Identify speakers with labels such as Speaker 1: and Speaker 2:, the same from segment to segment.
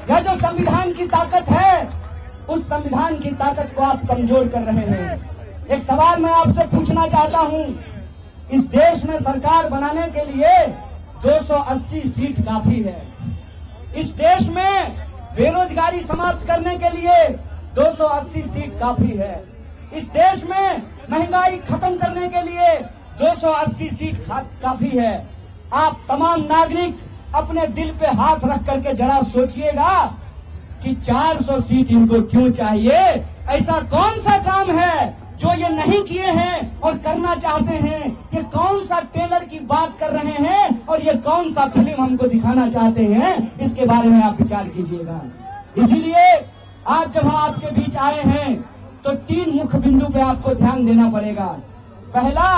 Speaker 1: यह जो संविधान की ताकत है, उस संविधान की ताकत को आप कमजोर कर रहे हैं। एक सवाल मैं आपसे पूछना चाहता हूं, इस देश में सरकार बनाने के लिए 280 सीट काफी है। इस देश में बेरोजगारी समाप्त करने के लिए 280 सीट काफी है। इस देश में महंगाई खत्म करने के लिए 280 सीट काफी है। आप तमाम नागरिक अपने दिल पे हाथ रख करके जरा सोचिएगा कि 400 सीट इनको क्यों चाहिए। ऐसा कौन सा काम है जो ये नहीं किए हैं और करना चाहते हैं? ये कौन सा टेलर की बात कर रहे हैं और ये कौन सा फिल्म हमको दिखाना चाहते हैं? इसके बारे में आप विचार कीजिएगा। इसीलिए आज जब हम आपके बीच आए हैं तो 3 मुख्य बिंदु पे आपको ध्यान देना पड़ेगा। पहला,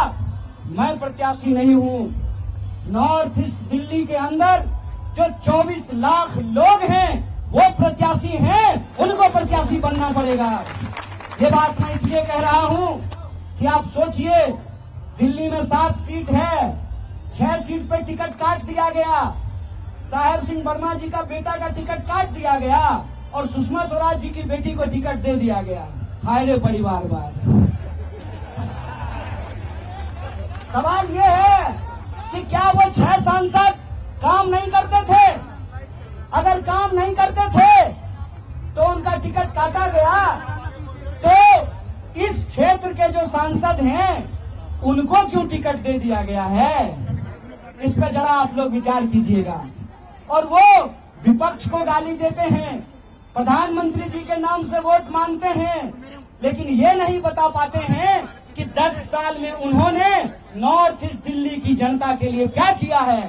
Speaker 1: मैं प्रत्याशी नहीं हूं। नॉर्थ ईस्ट दिल्ली के अंदर जो 24 लाख लोग हैं वो प्रत्याशी हैं, उनको प्रत्याशी बनना पड़ेगा। ये बात मैं इसलिए कह रहा हूं कि आप सोचिए, दिल्ली में 7 सीट है, 6 सीट पे टिकट काट दिया गया। साहेब सिंह वर्मा जी का बेटा का टिकट काट दिया गया और सुषमा स्वराज जी की बेटी को टिकट दे दिया गया। हाय रे परिवारवाद। सवाल ये है कि क्या वो 6 सांसद काम नहीं करते थे? अगर काम नहीं करते थे तो उनका टिकट काटा गया, तो इस क्षेत्र के जो सांसद हैं उनको क्यों टिकट दे दिया गया है? इस पर जरा आप लोग विचार कीजिएगा। और वो विपक्ष को गाली देते हैं, प्रधानमंत्री जी के नाम से वोट मांगते हैं, लेकिन ये नहीं बता पाते हैं कि 10 साल में उन्होंने नॉर्थ ईस्ट दिल्ली की जनता के लिए क्या किया है।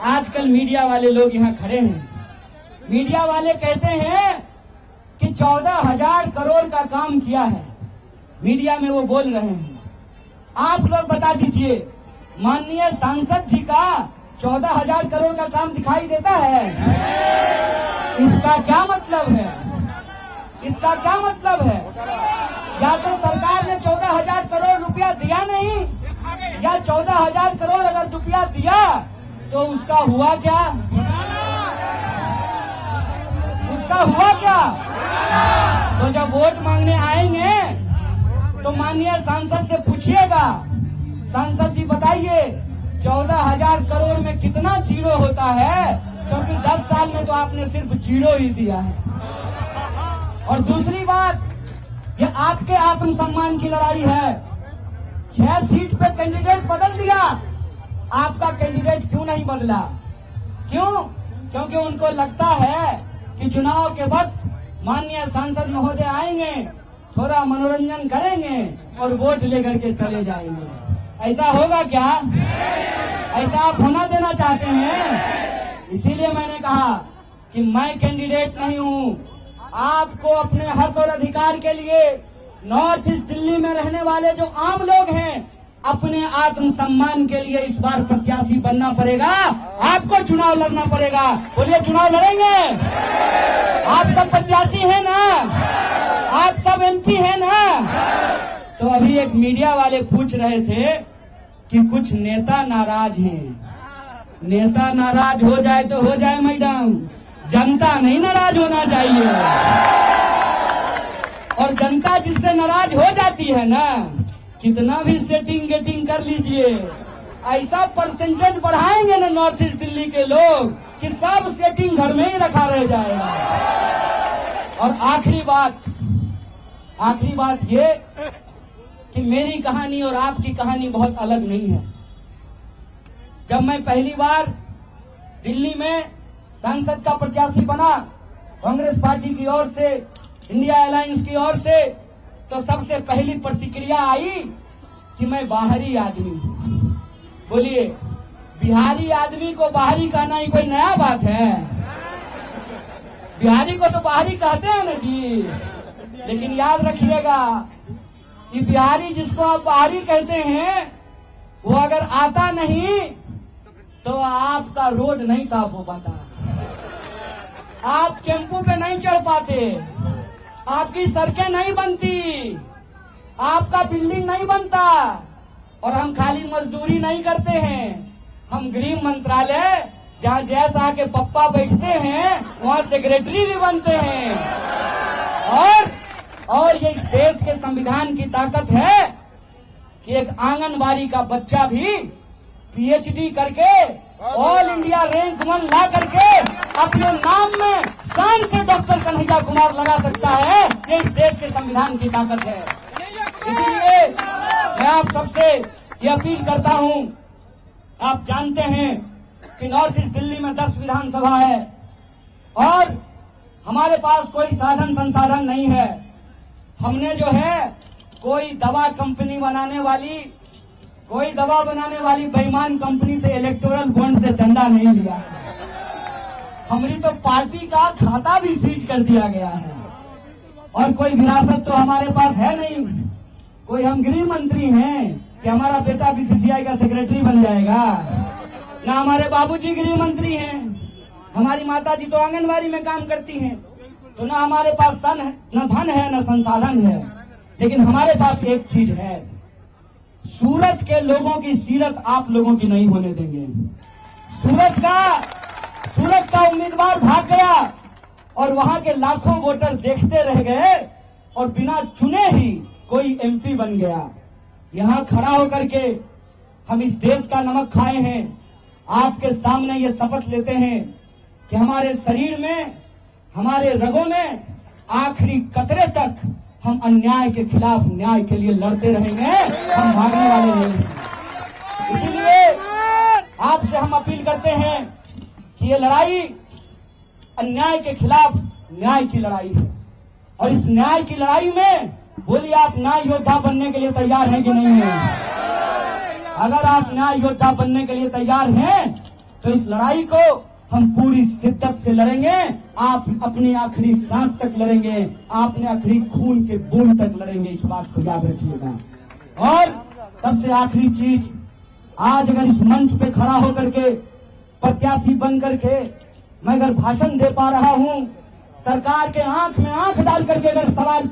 Speaker 1: आजकल मीडिया वाले लोग यहाँ खड़े हैं, मीडिया वाले कहते हैं कि 14,000 करोड़ का काम किया है। मीडिया में वो बोल रहे हैं। आप लोग बता दीजिए, माननीय सांसद जी का 14,000 करोड़ का काम दिखाई देता है? इसका क्या मतलब है? इसका क्या मतलब है? या तो सरकार ने 14,000 करोड़ रुपया दिया नहीं, या 14,000 करोड़ अगर रुपया दिया तो उसका हुआ क्या? उसका हुआ क्या? तो जब वोट मांगने आएंगे तो माननीय सांसद से पूछिएगा, सांसद जी बताइए 14,000 करोड़ में कितना जीरो होता है? क्योंकि 10 साल में तो आपने सिर्फ जीरो ही दिया है। और दूसरी बात, ये आपके आत्मसम्मान की लड़ाई है। 6 सीट पे कैंडिडेट बदल दिया, आपका कैंडिडेट क्यों नहीं बदला? क्यों? क्योंकि उनको लगता है कि चुनाव के वक्त माननीय सांसद महोदय आएंगे, थोड़ा मनोरंजन करेंगे और वोट लेकर के चले जाएंगे। ऐसा होगा क्या? ऐसा आप होना देना चाहते हैं? इसीलिए मैंने कहा कि मैं कैंडिडेट नहीं हूं। आपको अपने हक और अधिकार के लिए नॉर्थ ईस्ट दिल्ली में रहने वाले जो आम लोग हैं, अपने आत्मसम्मान के लिए इस बार प्रत्याशी बनना पड़ेगा। आपको चुनाव लड़ना पड़ेगा। बोलिए, चुनाव लड़ेंगे? आप सब प्रत्याशी हैं ना? आप सब एमपी हैं ना? तो अभी एक मीडिया वाले पूछ रहे थे कि कुछ नेता नाराज हैं। नेता नाराज हो जाए तो हो जाए मैडम, जनता नहीं नाराज होना चाहिए। और जनता जिससे नाराज हो जाती है ना, कितना भी सेटिंग गेटिंग कर लीजिए, ऐसा परसेंटेज बढ़ाएंगे ना नॉर्थ ईस्ट दिल्ली के लोग कि सब सेटिंग घर में ही रखा रह जाएगा। और आखिरी बात ये कि मेरी कहानी और आपकी कहानी बहुत अलग नहीं है। जब मैं पहली बार दिल्ली में सांसद का प्रत्याशी बना कांग्रेस पार्टी की ओर से, इंडिया अलायंस की ओर से, तो सबसे पहली प्रतिक्रिया आई कि मैं बाहरी आदमी हूं। बोलिए, बिहारी आदमी को बाहरी कहना ही कोई नया बात है? बिहारी को तो बाहरी कहते हैं ना जी। लेकिन याद रखिएगा, ये बिहारी जिसको आप बाहरी कहते हैं, वो अगर आता नहीं तो आपका रोड नहीं साफ हो पाता, आप टेम्पू पे नहीं चढ़ पाते, आपकी सड़कें नहीं बनती, आपका बिल्डिंग नहीं बनता। और हम खाली मजदूरी नहीं करते हैं, हम गृह मंत्रालय जहाँ जैसा के पप्पा बैठते हैं वहाँ सेक्रेटरी भी बनते हैं। और ये इस देश के संविधान की ताकत है कि एक आंगनबाड़ी का बच्चा भी पीएचडी करके ऑल इंडिया रैंक 1 ला करके अपने नाम में शान से डॉक्टर कन्हैया कुमार लगा सकता है। ये इस देश के संविधान की ताकत है। इसीलिए मैं आप सबसे ये अपील करता हूं, आप जानते हैं कि नॉर्थ ईस्ट दिल्ली में 10 विधानसभा है और हमारे पास कोई साधन संसाधन नहीं है। हमने जो है कोई दवा बनाने वाली बेईमान कंपनी से इलेक्टोरल बॉन्ड से चंदा नहीं लिया है। हमारी तो पार्टी का खाता भी सीज कर दिया गया है और कोई विरासत तो हमारे पास है नहीं। कोई हम गृह मंत्री हैं कि हमारा बेटा बीसीसीआई का सेक्रेटरी बन जाएगा, ना हमारे बाबूजी गृह मंत्री हैं, हमारी माताजी तो आंगनबाड़ी में काम करती हैं, तो ना हमारे पास न धन है न संसाधन है। लेकिन हमारे पास एक चीज है, सूरत के लोगों की सीरत आप लोगों की नहीं होने देंगे। सूरत का उम्मीदवार भाग गया और वहां के लाखों वोटर देखते रह गए और बिना चुने ही कोई एमपी बन गया। यहां खड़ा होकर के हम इस देश का नमक खाए हैं। आपके सामने ये शपथ लेते हैं कि हमारे शरीर में, हमारे रगों में आखिरी कतरे तक हम अन्याय के खिलाफ न्याय के लिए लड़ते रहेंगे, हम भागने वाले नहीं हैं। इसीलिए आपसे हम अपील करते हैं कि ये लड़ाई अन्याय के खिलाफ न्याय की लड़ाई है और इस न्याय की लड़ाई में बोलिए आप न्याय योद्धा बनने के लिए तैयार हैं कि नहीं हैं? अगर आप न्याय योद्धा बनने के लिए तैयार हैं तो इस लड़ाई को हम पूरी शिद्दत से लड़ेंगे। आप अपनी आखिरी सांस तक लड़ेंगे, आपने आखिरी खून के बूंद तक लड़ेंगे, इस बात को याद रखिएगा। और सबसे आखिरी चीज, आज अगर इस मंच पे खड़ा होकर के प्रत्याशी बन करके मैं अगर भाषण दे पा रहा हूं, सरकार के आंख में आंख डाल करके अगर सवाल